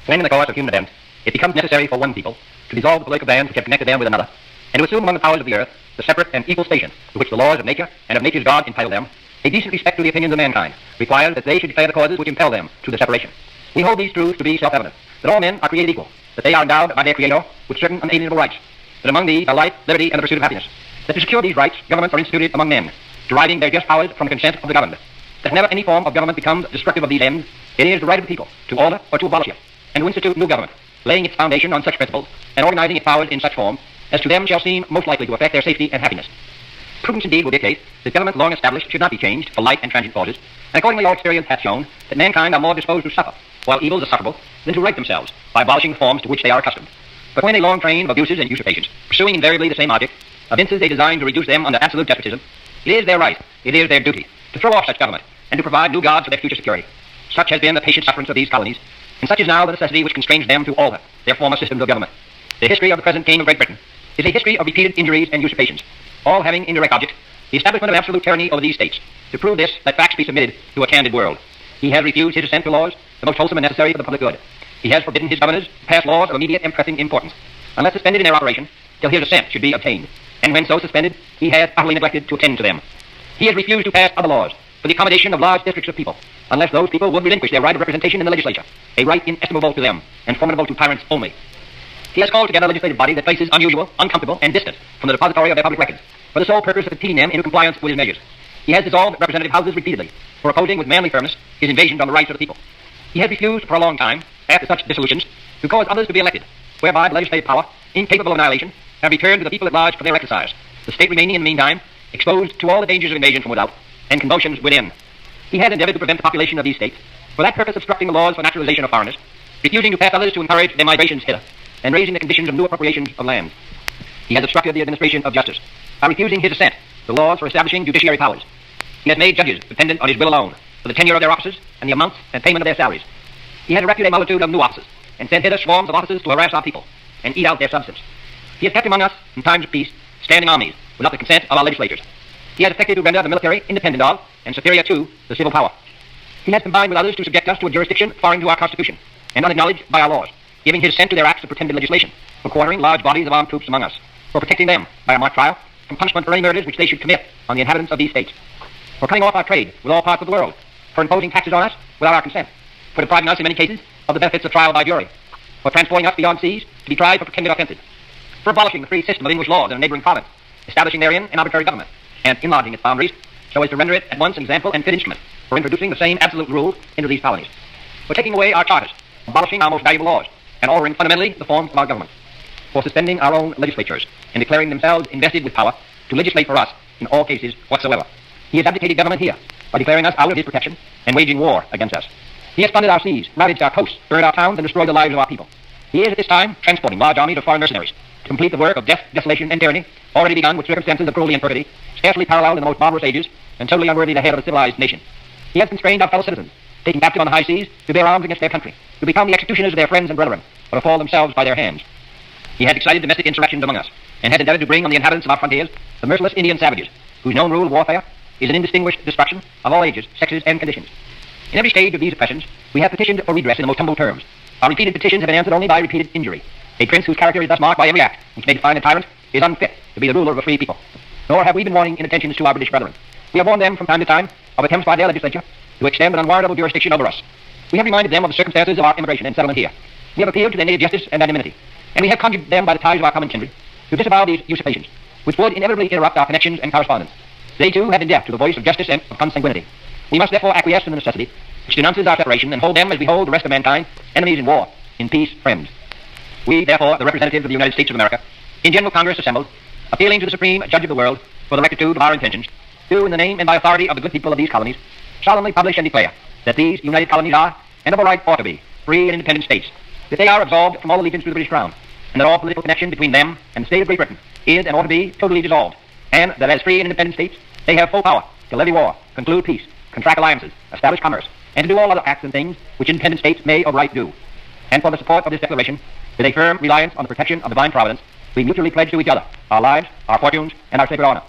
When in the course of human events it becomes necessary for one people to dissolve the political bands which have connected them with another, and to assume among the powers of the earth the separate and equal station to which the laws of nature and of nature's God entitle them, a decent respect to the opinions of mankind requires that they should declare the causes which impel them to the separation. We hold these truths to be self-evident, that all men are created equal, that they are endowed by their Creator with certain unalienable rights, that among these are life, liberty, and the pursuit of happiness, that to secure these rights, governments are instituted among men, deriving their just powers from the consent of the governed, that whenever any form of government becomes destructive of these ends, it is the right of the people to alter or to abolish it, and to institute new government, laying its foundation on such principles, and organizing its powers in such form as to them shall seem most likely to affect their safety and happiness. Prudence indeed will dictate that government long established should not be changed for light and transient causes, and accordingly all experience hath shown that mankind are more disposed to suffer, while evils are sufferable, than to right themselves by abolishing the forms to which they are accustomed. But when a long train of abuses and usurpations, pursuing invariably the same object, evinces a design to reduce them under absolute despotism, it is their right, it is their duty, to throw off such government, and to provide new gods for their future security. Such has been the patient sufferance of these colonies, and such is now the necessity which constrains them to alter their former systems of government. The history of the present King of Great Britain is a history of repeated injuries and usurpations, all having indirect object the establishment of absolute tyranny over these states. To prove this, let facts be submitted to a candid world. He has refused his assent to laws, the most wholesome and necessary for the public good. He has forbidden his governors to pass laws of immediate and pressing importance, unless suspended in their operation, till his assent should be obtained. And when so suspended, he has utterly neglected to attend to them. He has refused to pass other laws for the accommodation of large districts of people, unless those people would relinquish their right of representation in the legislature, a right inestimable to them, and formidable to tyrants only. He has called together a legislative body that places unusual, uncomfortable, and distant from the depository of their public records, for the sole purpose of impeding them into compliance with his measures. He has dissolved representative houses repeatedly, for opposing with manly firmness his invasions on the rights of the people. He has refused for a long time, after such dissolutions, to cause others to be elected, whereby the legislative power, incapable of annihilation, have returned to the people at large for their exercise, the state remaining in the meantime exposed to all the dangers of invasion from without and convulsions within. He has endeavored to prevent the population of these states, for that purpose obstructing the laws for naturalization of foreigners, refusing to pass others to encourage their migrations hither, and raising the conditions of new appropriations of land. He has obstructed the administration of justice by refusing his assent to laws for establishing judiciary powers. He has made judges dependent on his will alone for the tenure of their offices and the amounts and payment of their salaries. He has erected a multitude of new offices and sent hither swarms of officers to harass our people and eat out their substance. He has kept among us, in times of peace, standing armies without the consent of our legislatures. He has affected to render the military independent of and superior to the civil power. He has combined with others to subject us to a jurisdiction foreign to our Constitution and unacknowledged by our laws, giving his assent to their acts of pretended legislation, for quartering large bodies of armed troops among us, for protecting them, by a mock trial, from punishment for any murders which they should commit on the inhabitants of these states, for cutting off our trade with all parts of the world, for imposing taxes on us without our consent, for depriving us in many cases of the benefits of trial by jury, for transporting us beyond seas to be tried for pretended offences, for abolishing the free system of English laws in a neighboring province, establishing therein an arbitrary government, and enlarging its boundaries so as to render it at once an example and fit instrument for introducing the same absolute rule into these colonies, for taking away our charters, abolishing our most valuable laws, and altering fundamentally the forms of our government, for suspending our own legislatures and declaring themselves invested with power to legislate for us in all cases whatsoever. He has abdicated government here by declaring us out of his protection and waging war against us. He has plundered our seas, ravaged our coasts, burned our towns, and destroyed the lives of our people. He is at this time transporting large armies of foreign mercenaries to complete the work of death, desolation, and tyranny already begun with circumstances of cruelty and perfidy, scarcely paralleled in the most barbarous ages, and totally unworthy the head of a civilized nation. He has constrained our fellow citizens, taking captive on the high seas, to bear arms against their country, to become the executioners of their friends and brethren, or to fall themselves by their hands. He has excited domestic insurrections among us, and has endeavored to bring on the inhabitants of our frontiers the merciless Indian savages, whose known rule of warfare is an indistinguished destruction of all ages, sexes, and conditions. In every stage of these oppressions, we have petitioned for redress in the most humble terms. Our repeated petitions have been answered only by repeated injury. A prince whose character is thus marked by every act which may define a tyrant is unfit to be the ruler of a free people. Nor have we been wanting in attentions to our British brethren. We have warned them from time to time of attempts by their legislature to extend an unwarrantable jurisdiction over us. We have reminded them of the circumstances of our immigration and settlement here. We have appealed to their native justice and anonymity, and we have conjured them by the ties of our common kindred to disavow these usurpations, which would inevitably interrupt our connections and correspondence. They too have been deaf to the voice of justice and of consanguinity. We must therefore acquiesce in the necessity which denounces our separation and hold them as we hold the rest of mankind, enemies in war, in peace, friends. We, therefore, the representatives of the United States of America, in General Congress assembled, appealing to the Supreme Judge of the world for the rectitude of our intentions, do, in the name and by authority of the good people of these colonies, solemnly publish and declare that these united colonies are, and of a right ought to be, free and independent states, that they are absolved from all allegiance to the British Crown, and that all political connection between them and the state of Great Britain is and ought to be totally dissolved, and that as free and independent states, they have full power to levy war, conclude peace, contract alliances, establish commerce, and to do all other acts and things which independent states may of right do. And for the support of this declaration, with a firm reliance on the protection of divine providence, we mutually pledge to each other our lives, our fortunes, and our sacred honor.